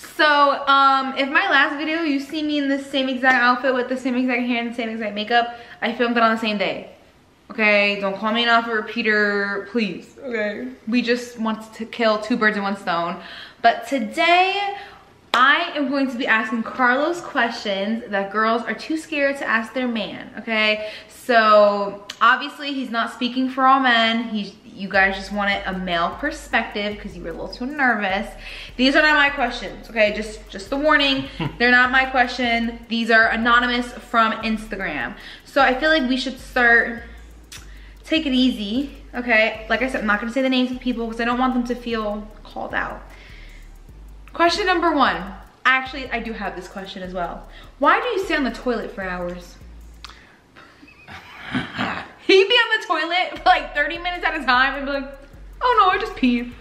So, if my last video, you see me in the same exact outfit with the same exact hair and the same exact makeup, I filmed it on the same day. Okay, don't call me an alpha repeater, please, okay? We just want to kill two birds in one stone. But today, I am going to be asking Carlos questions that girls are too scared to ask their man, okay? So, obviously, he's not speaking for all men. You guys just wanted a male perspective because you were a little too nervous. These are not my questions, okay? Just the warning, they're not my question. These are anonymous from Instagram. So I feel like we should start, take it easy, okay? Like I said, I'm not gonna say the names of people because I don't want them to feel called out. Question number one. Actually, I do have this question as well. Why do you stay on the toilet for hours? He'd be on the toilet for like 30 minutes at a time and be like, oh no, I just peed.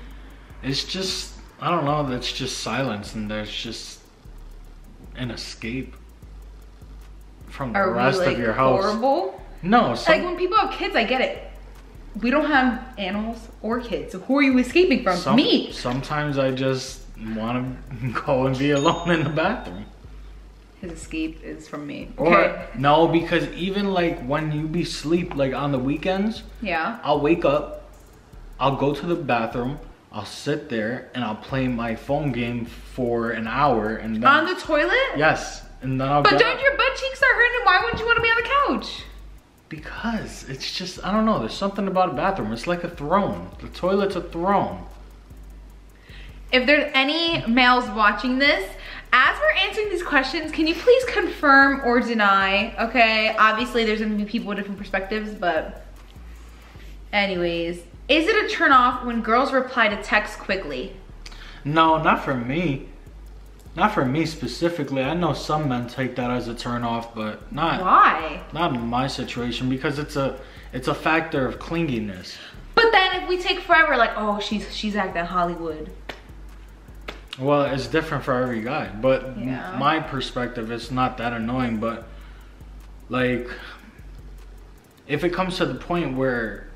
It's just, I don't know, that's just silence and there's just an escape from the rest of your house. Horrible? No. Like when people have kids, I get it. We don't have animals or kids, so who are you escaping from? Me. Sometimes I just want to go and be alone in the bathroom. His escape is from me. Or no, because even like when you be asleep, like on the weekends, yeah, I'll wake up, I'll go to the bathroom, I'll sit there and I'll play my phone game for an hour and then on the toilet? Yes. And then I'll But don't your butt cheeks start hurting? Why wouldn't you want to be on the couch? Because it's just, I don't know, there's something about a bathroom. It's like a throne. The toilet's a throne. If there's any males watching this, as we're answering these questions, can you please confirm or deny? Okay, obviously there's gonna be people with different perspectives, but anyways, is it a turn off when girls reply to text quickly? No, not for me. Not for me specifically. I know some men take that as a turn off, but not. Why? Not in my situation because it's a factor of clinginess. But then if we take forever, like, oh, she's acting Hollywood. Well, it's different for every guy, but yeah. My perspective is not that annoying, but like if it comes to the point where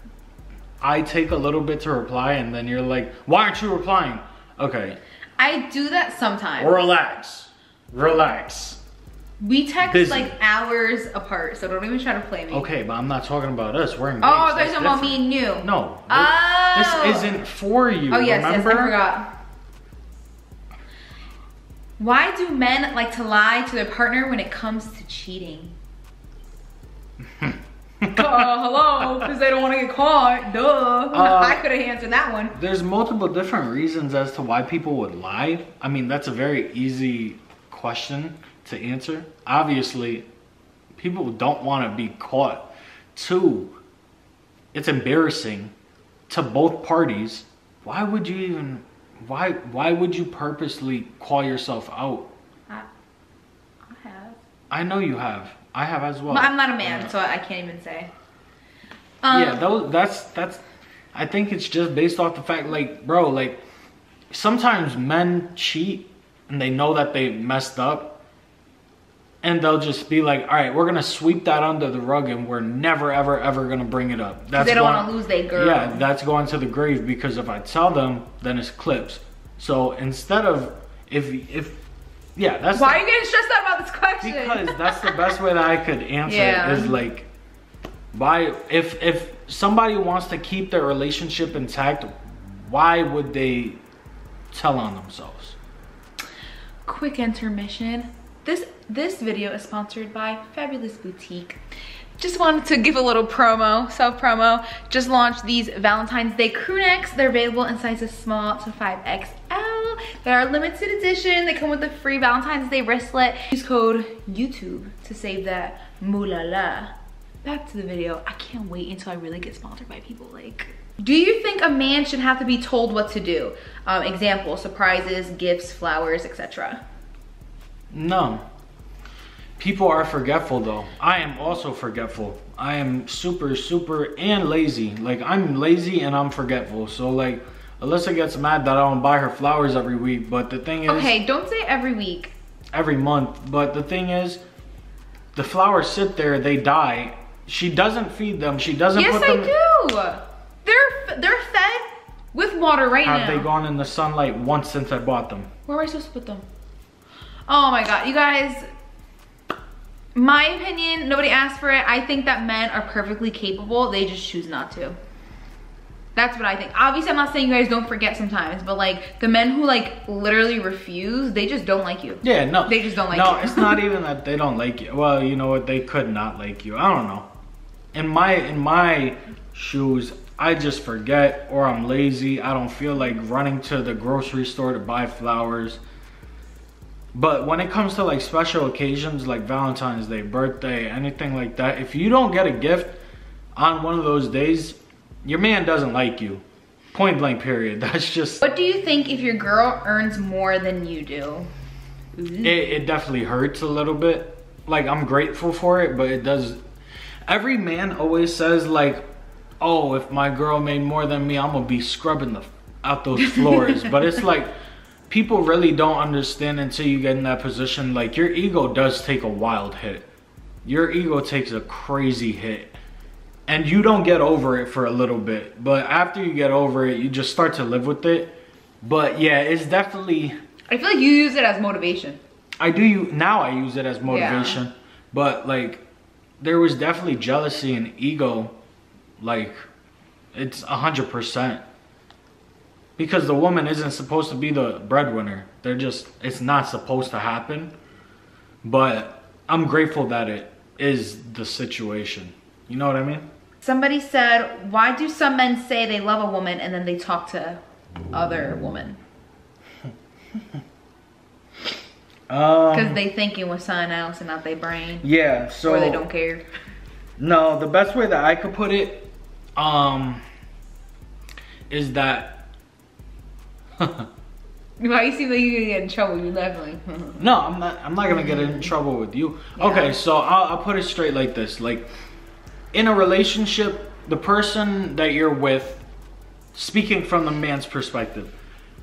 I take a little bit to reply and then you're like, why aren't you replying? Okay. I do that sometimes. Relax. Relax. We text Busy. like hours apart, so don't even try to play me. Okay, but I'm not talking about us. We're engaged. Oh, I thought you were talking about me and you. No. Oh. This isn't for you. Oh, yes, remember? Yes, I forgot. Why do men like to lie to their partner when it comes to cheating? Hello, because they don't want to get caught. Duh. I could have answered that one. There's multiple different reasons as to why people would lie. I mean, that's a very easy question to answer. Obviously, people don't want to be caught. Two, it's embarrassing to both parties. Why would you even... Why would you purposely call yourself out? I have. I know you have. I have as well. But I'm not a man, so I can't even say. Yeah, that's. I think it's just based off the fact, like, bro, like, sometimes men cheat and they know that they messed up, and they'll just be like, all right, we're gonna sweep that under the rug and we're never ever gonna bring it up. That's they don't want to lose their girl. Yeah, that's going to the grave, because if I tell them, then it's clips. So instead of yeah, that's why are you getting stressed out about this question? Because that's the best way that I could answer it, is like, why, if somebody wants to keep their relationship intact, why would they tell on themselves? Quick intermission. This video is sponsored by Fabulous Boutique. Just wanted to give a little promo, self-promo. Just launched these Valentine's Day crew necks. They're available in sizes small to 5XL. They are limited edition. They come with a free Valentine's Day wristlet. Use code YouTube to save that moolah. Back to the video. I can't wait until I really get sponsored by people. Like, do you think a man should have to be told what to do? Example, surprises, gifts, flowers, etc. No. People are forgetful though. I am also forgetful. I am super and lazy. Like, I'm lazy and I'm forgetful. So like, Alyssa gets mad that I don't buy her flowers every week, but the thing is... Okay, don't say every week. Every month. But the thing is, the flowers sit there, they die. She doesn't feed them. She doesn't put them... Yes, I do. They're fed With water right now. Have they gone in the sunlight once since I bought them? Where am I supposed to put them? Oh my god, you guys. My opinion, nobody asked for it. I think that men are perfectly capable. They just choose not to. That's what I think. Obviously, I'm not saying you guys don't forget sometimes, but like the men who like literally refuse, they just don't like you. Yeah, no. They just don't like you. No, it's not even that they don't like you. Well, you know what? They could not like you. I don't know. In my shoes, I just forget, or I'm lazy. I don't feel like running to the grocery store to buy flowers. But when it comes to like special occasions like Valentine's Day, birthday, anything like that, if you don't get a gift on one of those days, your man doesn't like you. Point blank period. That's just... What do you think if your girl earns more than you do? It definitely hurts a little bit. Like, I'm grateful for it, but it does... Every man always says like, oh, if my girl made more than me, I'm gonna be scrubbing out those floors. But it's like, people really don't understand until you get in that position. Like, your ego does take a wild hit. Your ego takes a crazy hit. And you don't get over it for a little bit. But after you get over it, you just start to live with it. But yeah, it's definitely... I feel like you use it as motivation. Now I use it as motivation. Yeah. But like, there was definitely jealousy and ego. Like, it's 100%. Because the woman isn't supposed to be the breadwinner. It's not supposed to happen. But I'm grateful that it is the situation. You know what I mean? Somebody said, why do some men say they love a woman and then they talk to other women? Because they thinking with something else and not their brain. Yeah, so... Or they don't care. No, the best way that I could put it is that... Why you seem like you're gonna get in trouble? You definitely... No, I'm not gonna get in trouble with you. Yeah. Okay, so I'll put it straight like this. Like, in a relationship, the person that you're with, speaking from the man's perspective,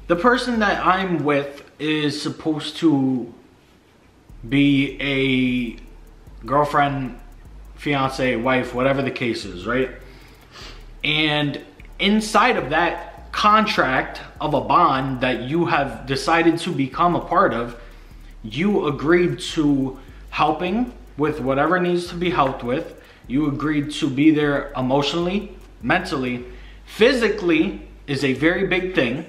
the person that I'm with is supposed to be a girlfriend, fiance, wife, whatever the case is, right? And inside of that contract of a bond that you have decided to become a part of, you agreed to helping with whatever needs to be helped with. You agreed to be there emotionally, mentally. Physically is a very big thing.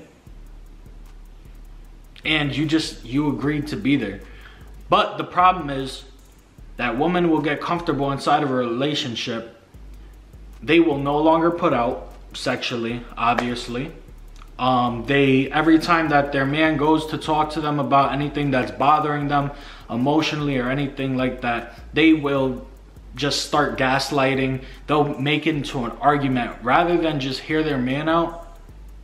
And you agreed to be there. But the problem is that woman will get comfortable inside of a relationship. They will no longer put out sexually, obviously. Every time that their man goes to talk to them about anything that's bothering them emotionally or anything like that, they will just start gaslighting. They'll make it into an argument. Rather than just hear their man out,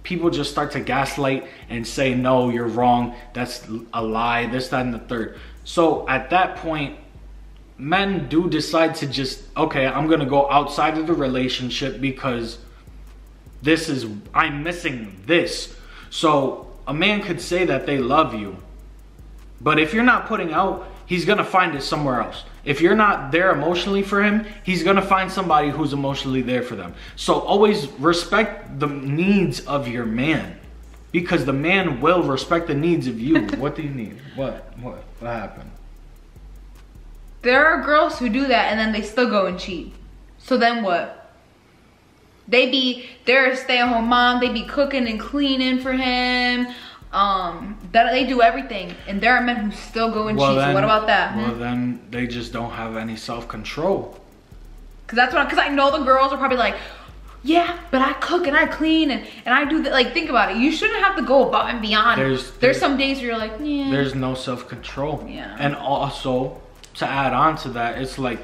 people just start to gaslight and say, no, you're wrong, that's a lie, this, that, and the third. So at that point, men do decide to just, okay, I'm gonna go outside of the relationship because I'm missing this. So a man could say that they love you, but if you're not putting out, he's gonna find it somewhere else. If you're not there emotionally for him, he's gonna find somebody who's emotionally there for them. So always respect the needs of your man, because the man will respect the needs of you. What do you need? What happened? There are girls who do that and then they still go and cheat. So then what? They're a stay-at-home mom. They be cooking and cleaning for him. They do everything, and there are men who still go and cheat. So what about that? Well, then they just don't have any self-control. Because I know the girls are probably like, yeah, but I cook and I clean and I do that. Like, think about it. You shouldn't have to go above and beyond. There's some days where you're like, yeah. There's no self-control. Yeah. And also, to add on to that, it's like,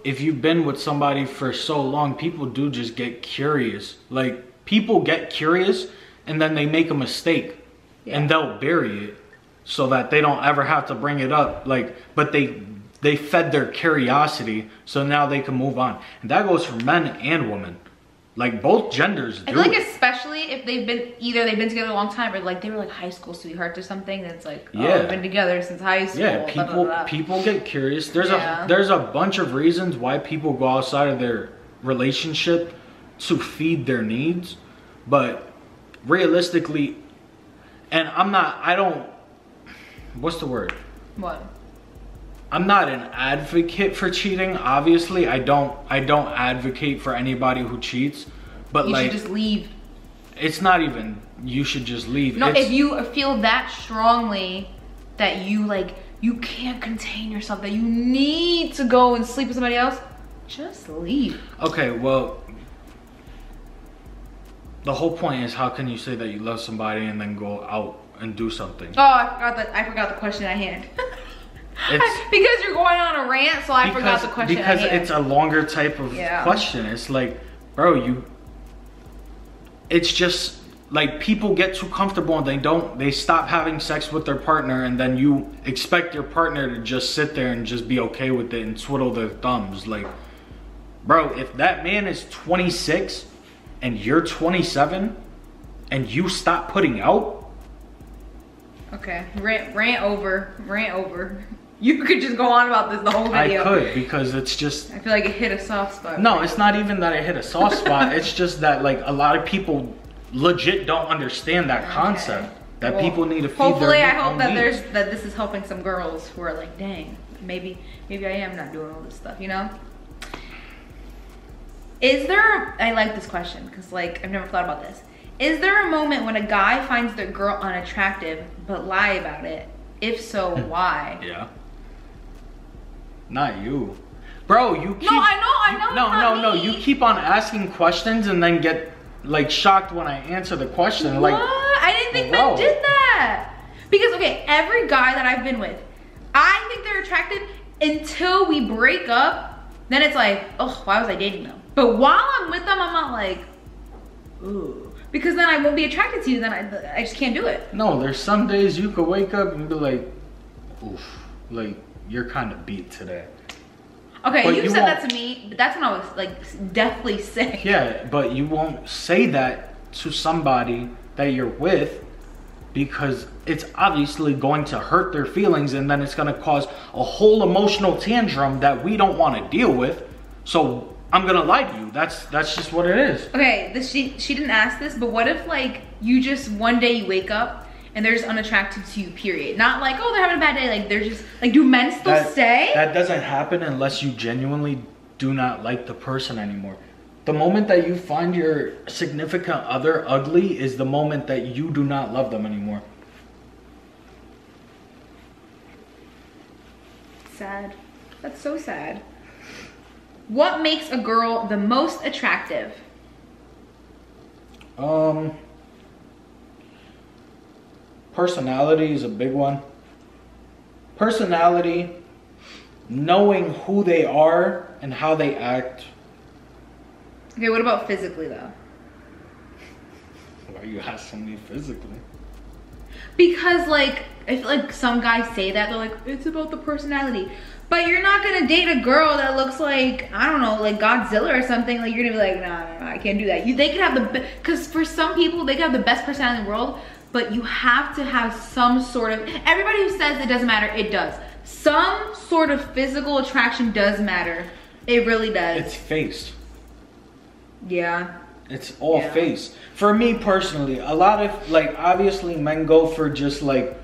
if you've been with somebody for so long, people do just get curious. Like, people get curious and then they make a mistake. Yeah. And they'll bury it so that they don't ever have to bring it up. Like, but they fed their curiosity, so now they can move on. And that goes for men and women. Like, both genders do. I feel like especially if they've been together a long time, or like they were like high school sweethearts or something. That's like, oh, we've been together since high school. Yeah, people get curious. There's a bunch of reasons why people go outside of their relationship to feed their needs, but realistically, and I don't, what's the word? What? I'm not an advocate for cheating. Obviously, I don't advocate for anybody who cheats. But you should just leave. It's not even you should just leave. No, if you feel that strongly that you can't contain yourself, that you need to go and sleep with somebody else, just leave. Okay, well, the whole point is, how can you say that you love somebody and then go out and do something? Oh, I forgot the question at hand. Because you're going on a rant, so I forgot the question at hand. Because it's a longer type of question. It's like, bro, it's just like people get too comfortable and they stop having sex with their partner, and then you expect your partner to just sit there and just be okay with it and twiddle their thumbs. Like, bro, if that man is 26 and you're 27 and you stop putting out. Okay, rant over. You could just go on about this the whole video. I could, because it's just, I feel like it hit a soft spot. No, it's not even that it hit a soft spot. It's just that, like, a lot of people legit don't understand that concept. That people need to feed hopefully their I hope that needs. that this is helping some girls who are like, dang, maybe I am not doing all this stuff, you know? I like this question because, like, I've never thought about this. Is there a moment when a guy finds their girl unattractive but lie about it? If so, why? Yeah. Not you. Bro, you keep... No, I know. No. You keep on asking questions and then get, like, shocked when I answer the question. What? Like, I didn't think men did that. Because, okay, every guy that I've been with, I think they're attractive until we break up. Then it's like, oh, why was I dating them? But while I'm with them, I'm not like, ooh. Because then I won't be attracted to you, then I just can't do it. No, there's some days you could wake up and be like, oof, like, you're kind of beat today. Okay, but you said that to me, but that's when I was, like, deathly sick. Yeah, but you won't say that to somebody that you're with, because it's obviously going to hurt their feelings, and then it's going to cause a whole emotional tantrum that we don't want to deal with. So I'm gonna lie to you. That's just what it is. Okay, she didn't ask this, but what if, like, you just one day you wake up and they're just unattractive to you, period? Not like, oh, they're having a bad day. Like, they're just, like, do men still stay? That doesn't happen unless you genuinely do not like the person anymore. The moment that you find your significant other ugly is the moment that you do not love them anymore. Sad. That's so sad. What makes a girl the most attractive? Personality is a big one. Personality, knowing who they are and how they act. Okay, what about physically though? Why are you asking me physically? Because, like, I feel like some guys say that, they're like, it's about the personality. But you're not gonna date a girl that looks like, I don't know, like Godzilla or something. Like, you're gonna be like, nah, I can't do that. They could have because for some people, they could have the best personality in the world, but you have to have some sort of, everybody who says it doesn't matter, it does. Some sort of physical attraction does matter. It really does. It's face. Yeah. It's all face. For me personally, a lot of, like, obviously men go for just, like,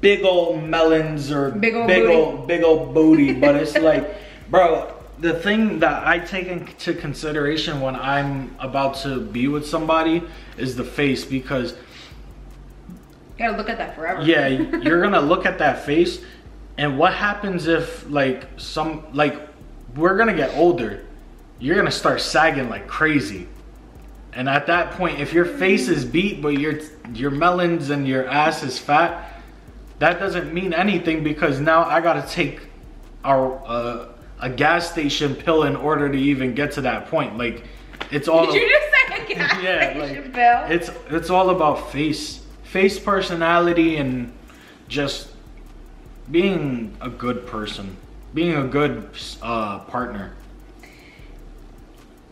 big old melons or big old booty. But it's like, bro, the thing that I take into consideration when I'm about to be with somebody is the face, because you gotta look at that forever. Yeah, you're gonna look at that face, and what happens if, like, we're gonna get older, you're gonna start sagging like crazy. And at that point, if your face is beat but your melons and your ass is fat, that doesn't mean anything, because now I gotta take a gas station pill in order to even get to that point. Like, it's all. Did you just say a gas station pill? It's all about face, personality, and just being a good person, being a good partner.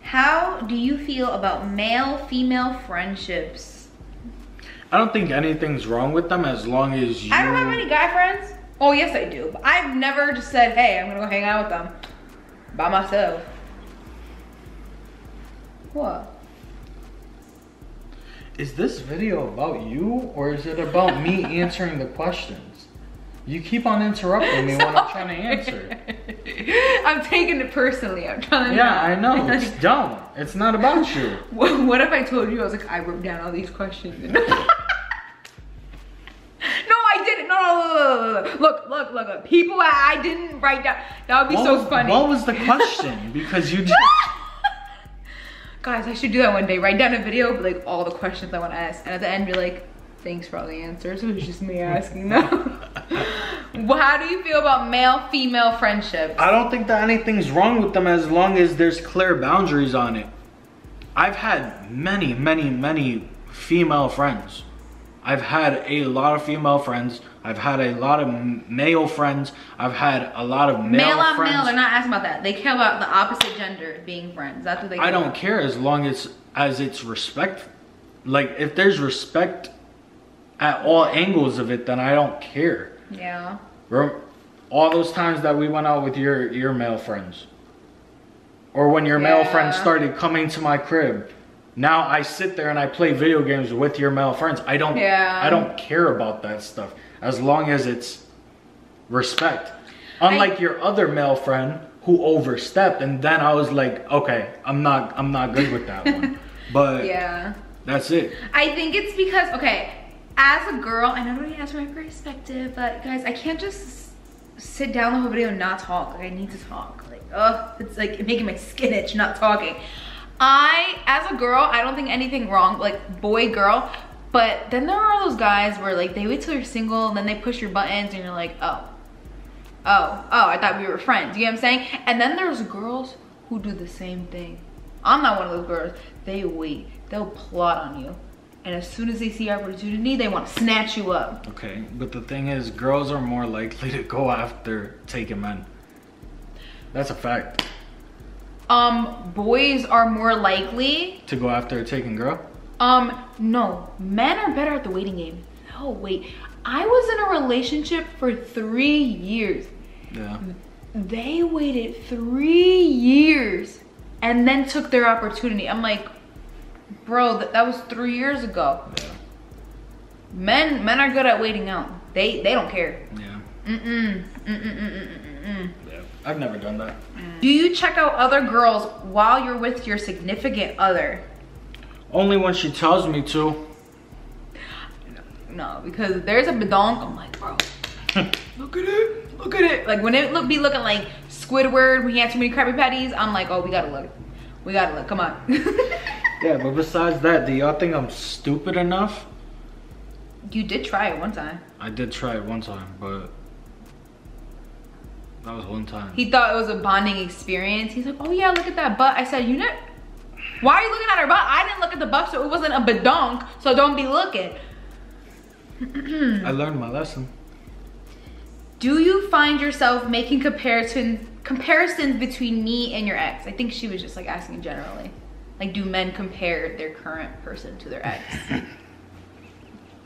How do you feel about male-female friendships? I don't think anything's wrong with them as long as you... I don't have any guy friends. Oh, yes I do. But I've never just said, hey, I'm gonna go hang out with them by myself. What? Is this video about you or is it about me answering the questions? You keep on interrupting me when I'm trying to answer. I'm taking it personally. I'm trying to. Yeah, I know. It's dumb. It's not about you. What if I told you I was like, I wrote down all these questions? No, I didn't. No. Look. People I didn't write down. That would be so funny. What was the question? Because you just... Guys, I should do that one day. Write down a video of like all the questions I want to ask. And at the end be like, thanks for all the answers. It was just me asking them. Well, how do you feel about male-female friendships? I don't think that anything's wrong with them as long as there's clear boundaries on it. I've had many female friends. I've had a lot of female friends. I've had a lot of male friends. I've had a lot of male on friends. male, they're not asking about that. They care about the opposite gender being friends. That's what they care I don't about. care as long as it's respect. Like, if there's respect at all angles of it, then I don't care. Yeah. All those times that we went out with your male friends. Or when your male friends started coming to my crib. Now I sit there and I play video games with your male friends. I don't care about that stuff as long as it's respect. Unlike your other male friend who overstepped, and then I was like, okay, I'm not good with that one. But yeah, that's it. I think it's because, okay, as a girl, I know nobody has my perspective, but guys, I can't just sit down the whole video and not talk. Like, I need to talk. Like, it's like making my skin itch not talking. As a girl, I don't think anything wrong, like boy, girl, but then there are those guys where like they wait till you're single and then they push your buttons and you're like, oh, I thought we were friends. You know what I'm saying? And then there's girls who do the same thing. I'm not one of those girls. They wait, they'll plot on you. And as soon as they see opportunity, they want to snatch you up. Okay, but the thing is, girls are more likely to go after taken men. That's a fact. Boys are more likely to go after a taken girl? No. Men are better at the waiting game. No, wait. I was in a relationship for 3 years. Yeah. They waited 3 years and then took their opportunity. I'm like, bro, that was 3 years ago. Yeah. Men are good at waiting out. They don't care. Yeah. Yeah. I've never done that. Do you check out other girls while you're with your significant other? Only when she tells me to. No, because there's a badonk. I'm like, bro, look at it. Like when it be looking like Squidward when he had too many Krabby Patties, I'm like, oh, we gotta look. Come on. Yeah, but besides that, do y'all think I'm stupid enough? You did try it one time. I did try it one time, but that was one time. He thought it was a bonding experience. He's like, oh yeah, look at that butt. I said, why are you looking at her butt? I didn't look at the butt, so it wasn't a badonk, so don't be looking. I learned my lesson. Do you find yourself making comparisons between me and your ex? I think she was just like asking generally. Like, do men compare their current person to their ex?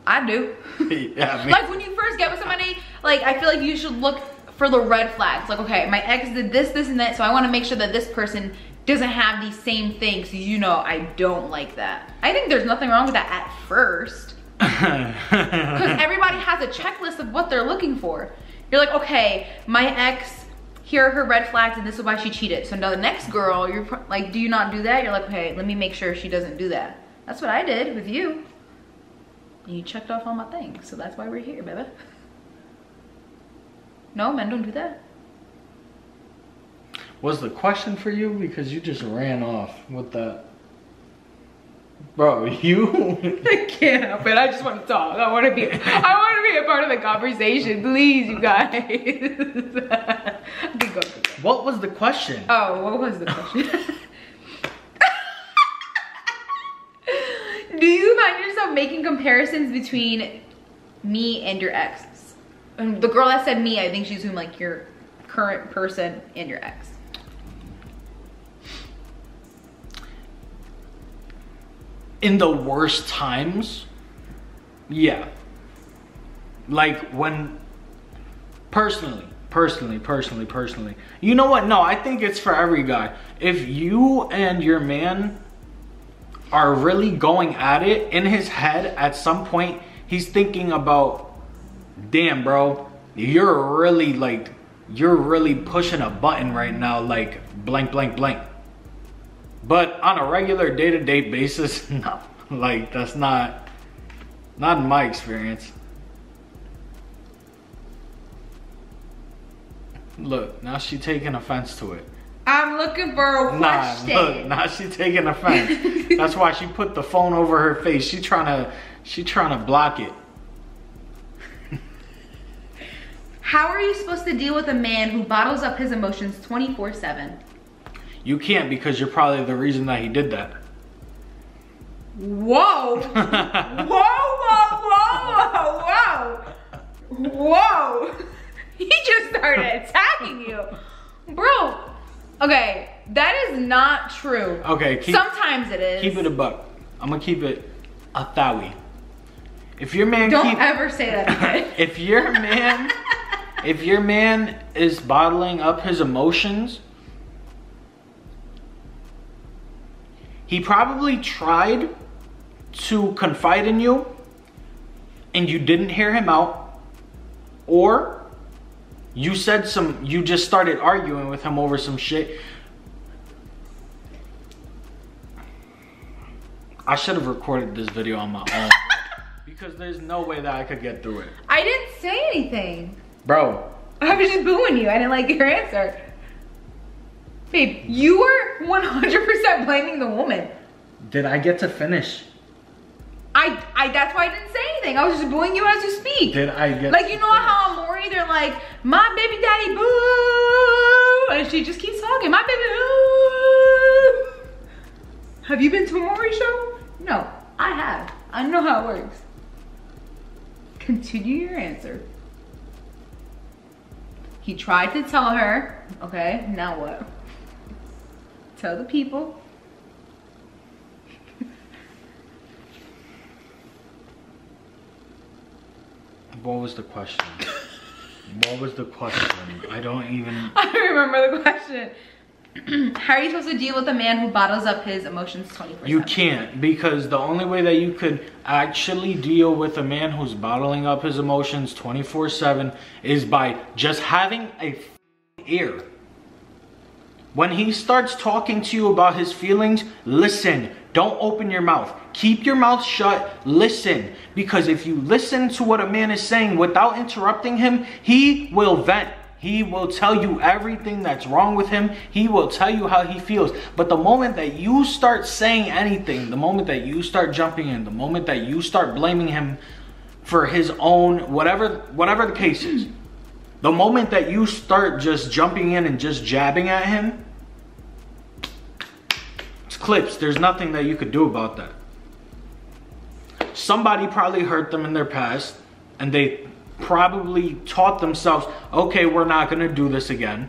I do. Yeah, like when you first get with somebody, like I feel like you should look for the red flags. Like, okay, my ex did this, and that, so I want to make sure that this person doesn't have these same things. So I don't like that. I think there's nothing wrong with that at first. Because everybody has a checklist of what they're looking for. You're like, okay, my ex, here are her red flags and this is why she cheated. So now the next girl, you're like, do you not do that? You're like, okay, let me make sure she doesn't do that. That's what I did with you. And you checked off all my things. So that's why we're here, baby. No, men don't do that. Was the question for you? Because you just ran off with that. Bro, you... I can't help it. I just want to talk. I want to be a part of the conversation. Please, you guys. Okay, go. What was the question? Oh, what was the question? Do you find yourself making comparisons between me and your ex? And the girl that said me, I think she's whom like your current person and your ex. In the worst times, yeah. Like when, personally. You know what? No, I think it's for every guy. If you and your man are really going at it, in his head at some point he's thinking about, damn bro, you're really pushing a button right now, like blank blank blank. But on a regular day-to-day basis, no, like that's not in my experience. Look, now she taking offense to it. I'm looking for a question. Nah, look, now she taking offense. That's why she put the phone over her face. She trying to block it. How are you supposed to deal with a man who bottles up his emotions 24/7? You can't, because you're probably the reason that he did that. Whoa! Whoa! Whoa! He just started attacking you. Bro, okay, that is not true. Okay, sometimes it is. Keep it a buck. I'm gonna keep it a thowie. If your man Don't ever say that again. If your man is bottling up his emotions, he probably tried to confide in you and you didn't hear him out, or you just started arguing with him over some shit. I should have recorded this video on my own because there's no way that I could get through it. I didn't say anything. Bro. I was just booing you. I didn't like your answer. Babe, you were 100% blaming the woman. Did I get to finish? That's why I didn't say anything. I was just booing you as you speak. Did I get like, you know how on Maury, they're like, my baby daddy boo, and she just keeps talking, my baby boo. Have you been to a Maury show? No, I have. I know how it works. Continue your answer. He tried to tell her, okay, now what? Tell the people. What was the question? What was the question? I don't even... I don't remember the question. How are you supposed to deal with a man who bottles up his emotions 24/7? You can't, because the only way that you could actually deal with a man who's bottling up his emotions 24/7 is by just having a ear. When he starts talking to you about his feelings, listen. Don't open your mouth. Keep your mouth shut. Listen. Because if you listen to what a man is saying without interrupting him, he will vent. He will tell you everything that's wrong with him. He will tell you how he feels. But the moment that you start saying anything, the moment that you start jumping in, the moment that you start blaming him for his own, whatever the case is, the moment that you start just jumping in and just jabbing at him, it's clips. There's nothing that you could do about that. Somebody probably hurt them in their past, and they probably taught themselves, okay, we're not gonna do this again.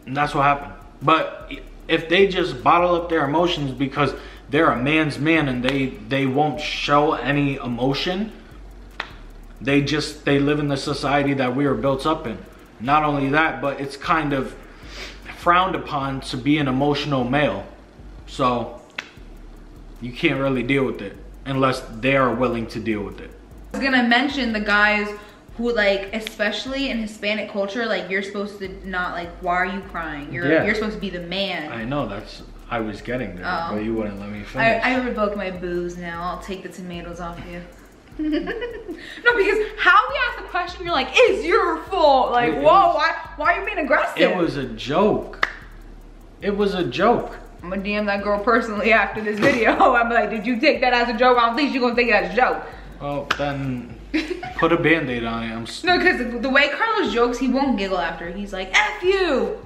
And that's what happened. But if they just bottle up their emotions because they're a man's man and they won't show any emotion, they live in the society that we are built up in. Not only that, but it's kind of frowned upon to be an emotional male. So you can't really deal with it unless they are willing to deal with it. I was gonna mention the guys who, like, especially in Hispanic culture, like, you're supposed to not, like, why are you crying? You're supposed to be the man. I know, I was getting there, but you wouldn't let me finish. I revoke my booze now. I'll take the tomatoes off you. No, because how we ask the question, you're like, it's your fault. Like, whoa, why are you being aggressive? It was a joke. It was a joke. I'm gonna DM that girl personally after this video. I'm like, did you take that as a joke? I don't think she's gonna take it as a joke. Well, then put a band-aid on it. No, because the way Carlos jokes, he won't giggle after. He's like, F you.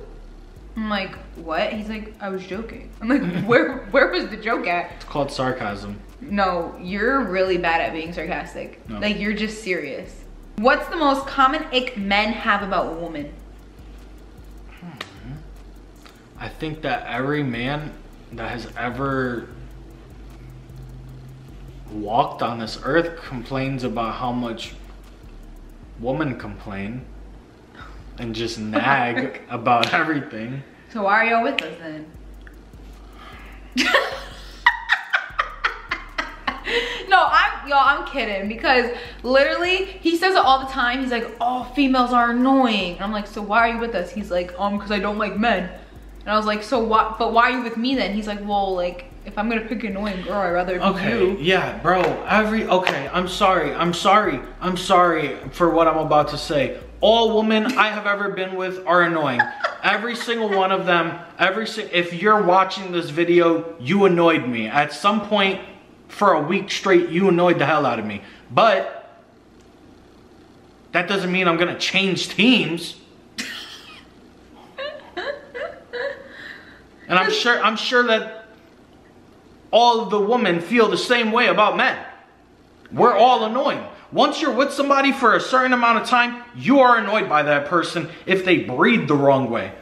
I'm like, what? He's like, I was joking. I'm like, where was the joke at? It's called sarcasm. No, you're really bad at being sarcastic. No. Like, you're just serious. What's the most common ick men have about a woman? I think that every man that has ever walked on this earth complains about how much women complain and just nag about everything. So why are y'all with us then? No, I'm kidding, because literally he says it all the time. He's like, all females are annoying. And I'm like, so why are you with us? He's like, because I don't like men. And I was like, so what? But why are you with me then? He's like, well, like, if I'm gonna pick an annoying girl, I'd rather be you. Yeah, bro. Okay, I'm sorry for what I'm about to say. All women I have ever been with are annoying. Every single one of them. If you're watching this video, you annoyed me at some point. For a week straight, you annoyed the hell out of me. But that doesn't mean I'm gonna change teams. And I'm sure that all of the women feel the same way about men. We're all annoying. Once you're with somebody for a certain amount of time, you are annoyed by that person if they breathe the wrong way.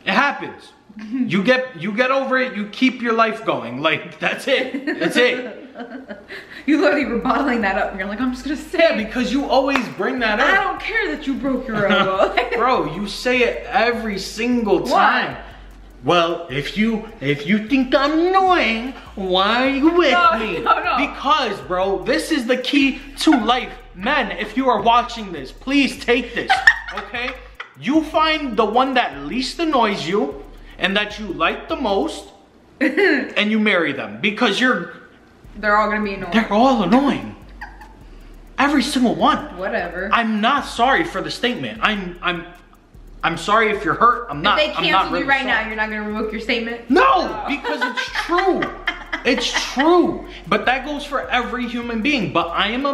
It happens. You get over it, you keep your life going. Like, that's it. That's it. You literally were bottling that up and you're like, I'm just gonna say it. Because you always bring that up. I don't care that you broke your elbow. Bro, you say it every single time. What? Well, if you think I'm annoying, why are you with me? No. Because, bro, this is the key to life. Men, if you are watching this, please take this, okay? You find the one that least annoys you and that you like the most, and you marry them, because they're all gonna be annoying. They're all annoying. Every single one. Whatever. I'm not sorry for the statement. I'm sorry if you're hurt. I'm not. If they cancel really you right sorry. now, you're not gonna revoke your statement? No, because it's true. It's true. But that goes for every human being. But I am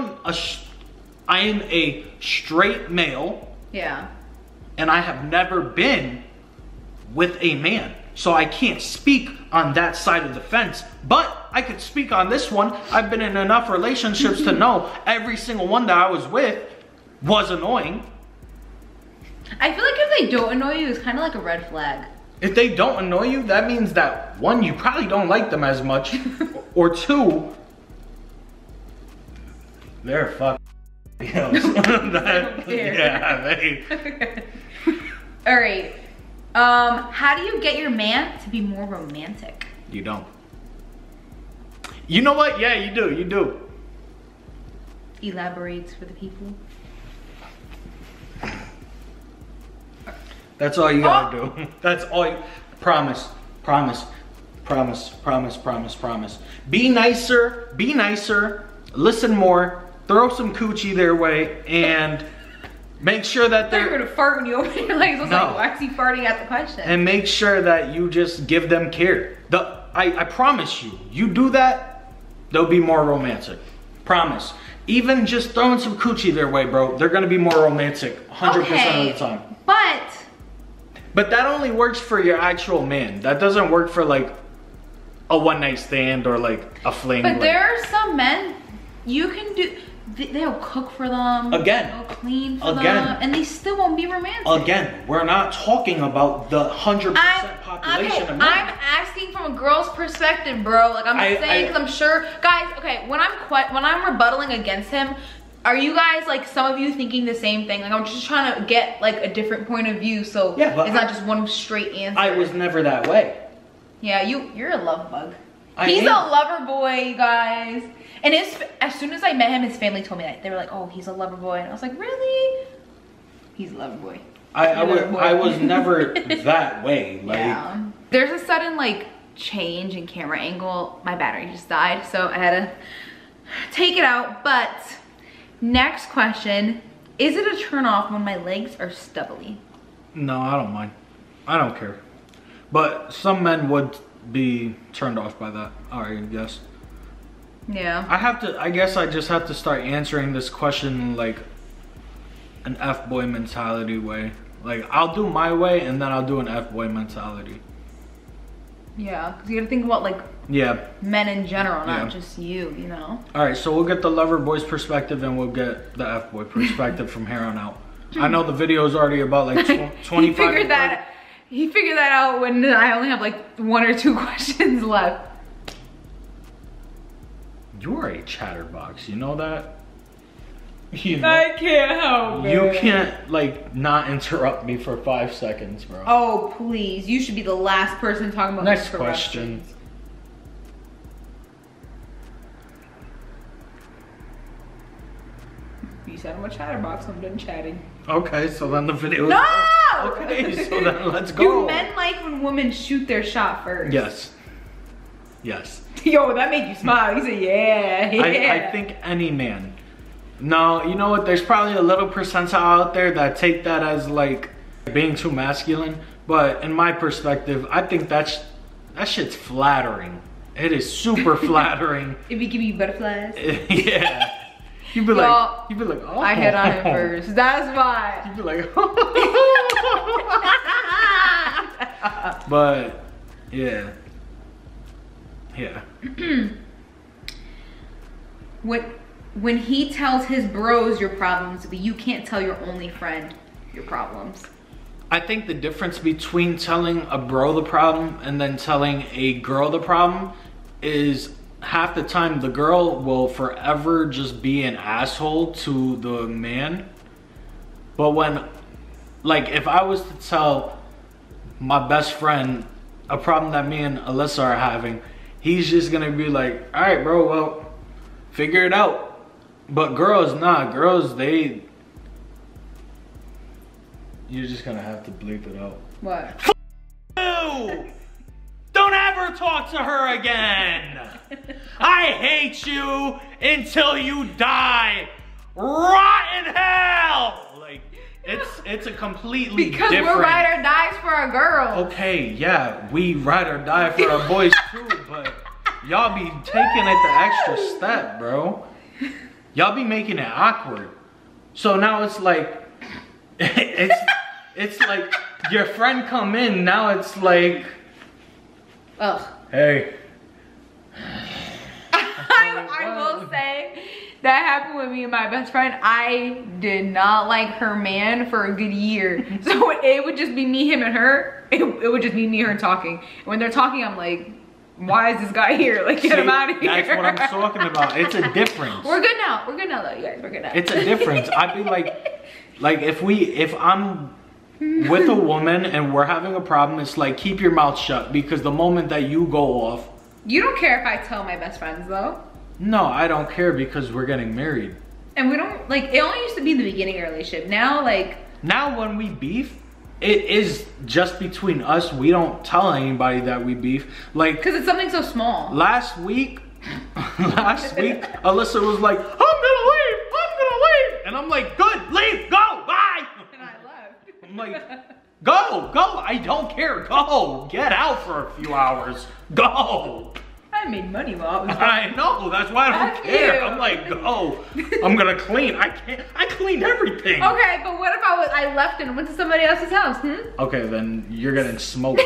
a straight male. Yeah. And I have never been with a man. So I can't speak on that side of the fence. But I could speak on this one. I've been in enough relationships to know every single one that I was with was annoying. I feel like if they don't annoy you, it's kind of like a red flag. If they don't annoy you, that means that one, you probably don't like them as much. Or two, they're fucking yeah, they. All right. How do you get your man to be more romantic? You don't. You know what? Yeah, you do. You do. Elaborates for the people. That's all you gotta do. That's all you, promise. Be nicer, listen more, throw some coochie their way, and make sure that they're gonna fart when you open your legs. It's like waxy farting at the question. And make sure that you just give them care. I promise you, you do that, they'll be more romantic. Promise. Even just throwing some coochie their way, bro, they're gonna be more romantic 100% of the time. But that only works for your actual man. That doesn't work for like a one night stand or like a fling. But there are some men you can do. They'll cook for them. Again. They'll clean for them, and they still won't be romantic. Again, we're not talking about the 100% population of men. I'm asking from a girl's perspective, bro. Like I'm saying, because I'm sure, guys. Okay, when I'm rebuttaling against him. Are you guys, like, some of you thinking the same thing? Like, I'm just trying to get, like, a different point of view, so it's not just one straight answer. I was never that way. Yeah, you're a love bug. He's a lover boy, you guys. And as soon as I met him, his family told me that. They were like, oh, he's a lover boy. And I was like, really? He's a lover boy. I was never that way. Like, yeah. There's a sudden, like, change in camera angle. My battery just died, so I had to take it out, but... Next question, is it a turn off when my legs are stubbly? No, I don't mind. I don't care. But some men would be turned off by that, I guess. Yeah. I guess I just have to start answering this question like an F-boy mentality way. Like, I'll do my way and then I'll do an F-boy mentality. Yeah, because you gotta think about, like, men in general, not just you know? Alright, so we'll get the lover boy's perspective and we'll get the F-boy perspective from here on out. I know the video is already about, like, 25 He figured that out when I only have, like, 1 or 2 questions left. You are a chatterbox, you know that? You know, I can't help it. You can't, like, not interrupt me for 5 seconds, bro. Oh, please. You should be the last person talking about Next question. said I'm a chatterbox, I'm done chatting. Okay, so then the video. No! Okay, so then let's go. Do men like when women shoot their shot first? Yes. Yes. Yo, that make you smile. You say, yeah, yeah. I think any man. No, you know what? There's probably a little percentile out there that take that as like being too masculine. But in my perspective, I think that shit's flattering. It is super flattering. If he give you butterflies. Yeah. You'd be like, oh. I hit on him first. That's why. You'd be like, but yeah. Yeah. When he tells his bros your problems, but you can't tell your only friend your problems. I think the difference between telling a bro the problem and then telling a girl the problem is half the time the girl will forever just be an asshole to the man. But when, like, if I was to tell my best friend a problem that me and Alyssa are having, he's just gonna be like, all right, bro, well, figure it out. But girls, nah, girls, you're just gonna have to bleep it out. What? You! Don't ever talk to her again! I hate you until you die! Rot in hell! Like, it's a completely because different... we're ride or dies for a girl. Okay, yeah, we ride or die for our boys too, but y'all be taking it the extra step, bro. Y'all be making it awkward. So now it's like, it's like your friend come in, now it's like, ugh. hey. I will say, that happened with me and my best friend. I did not like her man for a good year. So it would just be me, him, and her. It would just be me, her talking. And when they're talking, I'm like, why is this guy here? Like, get him out of here. That's what I'm talking about. It's a difference. We're good now. We're good now, though, you guys. We're good now. It's a difference. I'd be like if I'm with a woman and we're having a problem, it's like, keep your mouth shut, because the moment that you go off. You don't care if I tell my best friends, though. No, I don't care, because we're getting married. And we don't, like, it only used to be in the beginning of our relationship. Now, like. Now when we beef, it is just between us. We don't tell anybody that we beef. Like, because it's something so small. Last week, Alyssa was like, I'm gonna leave. And I'm like, good, leave, go, bye. And I left. I'm like, go, I don't care, go. Get out for a few hours, go. I made money while I was I know, that's why I don't care. You. I'm like, go. I'm gonna clean. I cleaned everything. Okay, but what if I left and went to somebody else's house? Okay, then you're getting smoked.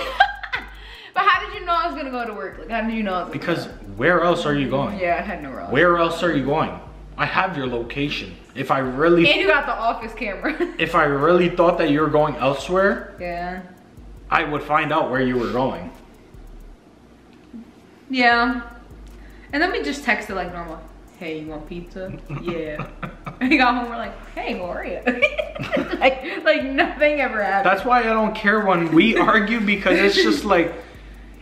But how did you know I was gonna go to work? Like, how did you know I was Because where else are you going? Yeah, I had nowhere else. Where else are you going? I have your location. If I really... And you got the office camera. If I really thought that you were going elsewhere... Yeah. I would find out where you were going. Yeah. And then we just texted like normal. Hey, you want pizza? Yeah. And we got home, we're like, hey, how are you? like nothing ever happened. That's why I don't care when we argue, because it's just like,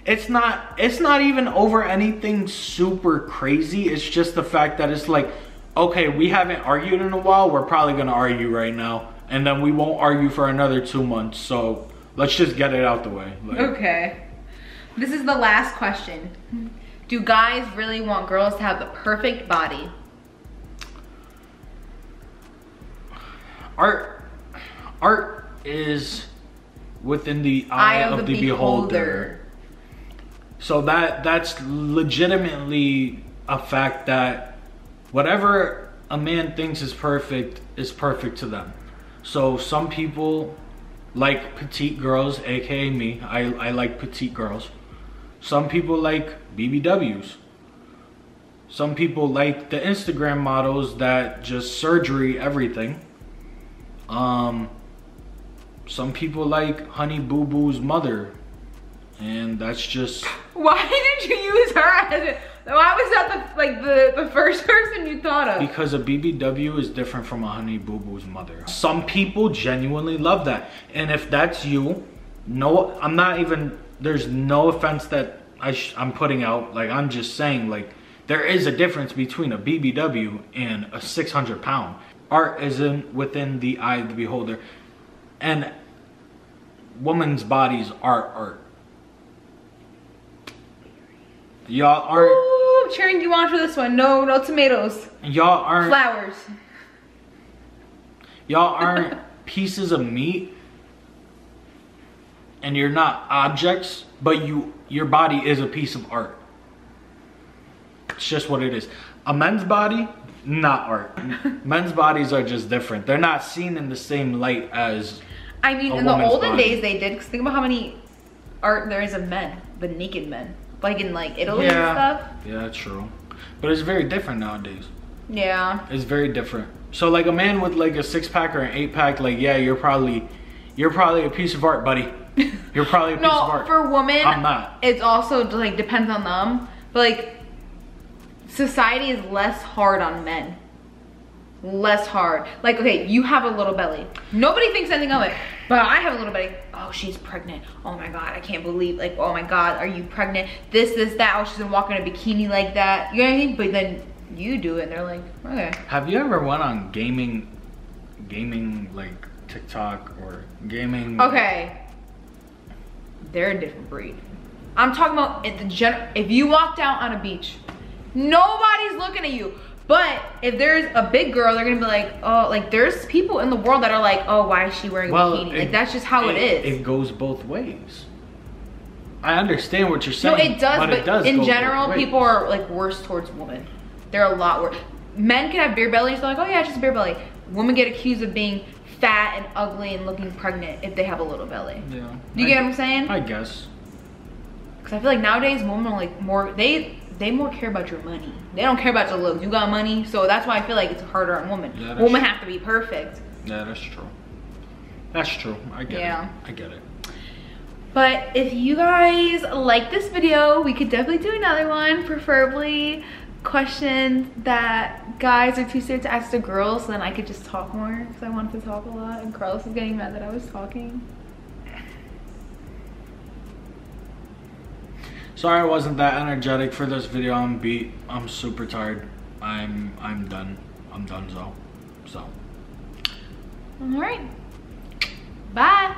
it's not even over anything super crazy. It's just the fact that it's like, okay, we haven't argued in a while. We're probably gonna argue right now. And then we won't argue for another 2 months. So let's just get it out the way. Like, okay. This is the last question. Do guys really want girls to have the perfect body? Art is within the eye of the beholder. So that's legitimately a fact, that whatever a man thinks is perfect to them. So some people like petite girls, aka me. I like petite girls. Some people like BBWs. Some people like the Instagram models that just surgery everything. Some people like Honey Boo Boo's mother, and that's just... Why did you use her as a... Why was that the first person you thought of? Because a BBW is different from a Honey Boo Boo's mother. Some people genuinely love that. And if that's you, no, I'm not even... There's no offense that I'm putting out. Like, I'm just saying, like, there is a difference between a BBW and a 600 pound. art is within the eye of the beholder. And women's bodies are art. Y'all aren't... Ooh, cheering you on for this one. No, no tomatoes. Y'all aren't... Flowers. Y'all aren't pieces of meat. And you're not objects, but your body is a piece of art. It's just what it is. A men's body, not art. Men's bodies are just different. They're not seen in the same light as I mean, in the olden days they did. Cause think about how many art there is of men, but naked men, like in like Italy and stuff. Yeah, true. But it's very different nowadays. Yeah. It's very different. So like a man with like a 6-pack or an 8-pack, like yeah, you're probably a piece of art, buddy. You're probably a piece of art. No, for women, I'm not. It's also like depends on them, but like society is less hard on men. Less hard. Like, okay, you have a little belly. Nobody thinks anything of it, but I have a little belly. Oh, she's pregnant. Oh my God, I can't believe, like, oh my God, are you pregnant? This, that. Oh, she's gonna walk in a bikini like that. You know what I mean? But then you do it and they're like, okay. Have you ever went on gaming like TikTok or gaming? Okay. They're a different breed. I'm talking about if you walked out on a beach, nobody's looking at you. But if there's a big girl, they're gonna be like, oh, like there's people in the world that are like, oh, why is she wearing a bikini? Like that's just how it is. It goes both ways. I understand what you're saying. No, it does, but it does in general, people are like worse towards women. They're a lot worse. Men can have beer bellies, they're like, oh yeah, it's just a beer belly. Women get accused of being fat and ugly and looking pregnant if they have a little belly. Yeah. Do you get what I'm saying? I guess. Because I feel like nowadays women are like more, they more care about your money. They don't care about your looks. You got money, so that's why I feel like it's harder on women. Yeah, women have to be perfect. Yeah, that's true. That's true. I get it. I get it. But if you guys like this video, we could definitely do another one, preferably questions that guys are too scared to ask the girls, so then I could just talk more because I wanted to talk a lot and Carlos was getting mad that I was talking. Sorry I wasn't that energetic for this video. I'm beat. I'm super tired. I'm done. I'm done so. All right. Bye.